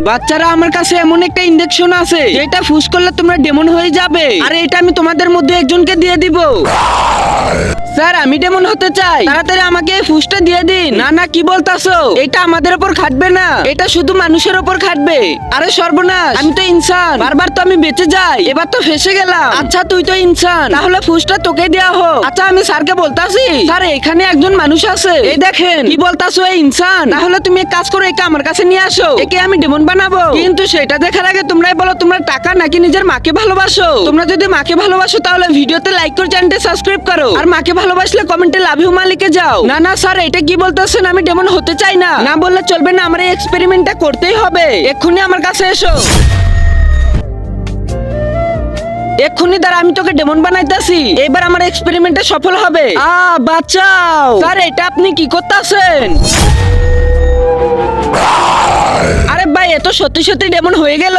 বাচ্চারা, আমার কাছে এমন একটা ইনজেকশন আছে যেটা ফুস করলে তোমরা ডেমন হয়ে যাবে, আর এটা আমি তোমাদের মধ্যে একজনকে দিয়ে দিব। স্যার, আমি ডেমন হতে চাই, তাড়াতাড়ি আমাকে এই ফুসটা দিয়ে দিন। না না, কি বলতাছো? এটা আমাদের উপর খাটবে না, এটা শুধু মানুষের উপর খাটবে। আরে সর্বনাশ, আমি তো ইনসান, বারবার তো আমি বেঁচে যাই, এবার তো ফেসে গেলাম। আচ্ছা, তুই তো ইনসান, তাহলে ফুসটা তোকে দেয়া হোক। আচ্ছা, আমি স্যারকে বলতাছি, স্যার এখানে একজন মানুষ আছে, এই দেখেন। কি বলতাছো? এই ইনসান? তাহলে তুমি এক কাজ করো, একে আমার কাছে নিয়ে আসো, একে আমি ডেমন বানাবো। কিন্তু সেটা দেখার আগে তোমরাই বলো, তোমরা টাকা নাকি নিজের মাকে ভালোবাসো? তোমরা যদি মাকে ভালোবাসো তাহলে ভিডিওতে লাইক করে চ্যানেলটা সাবস্ক্রাইব করো, আর মাকে ভালোবাসলে কমেন্টে লাভ ইউ মা লিখে যাও। না না স্যার, এটা কি বলতেছেন? আমি ডেমন হতে চাই না। না বললে চলবে না, আমার এই এক্সপেরিমেন্টটা করতেই হবে। এক্ষুনি আমার কাছে এসো। এক্ষুনি দাঁড়া, আমি তোকে ডেমন বানাইতাছি, এবার আমার এক্সপেরিমেন্টটা সফল হবে। বাঁচাও স্যার, এটা আপনি কি করতেছেন? আরে ভাই, এ তো সত্যি সত্যি ডেমন হয়ে গেল।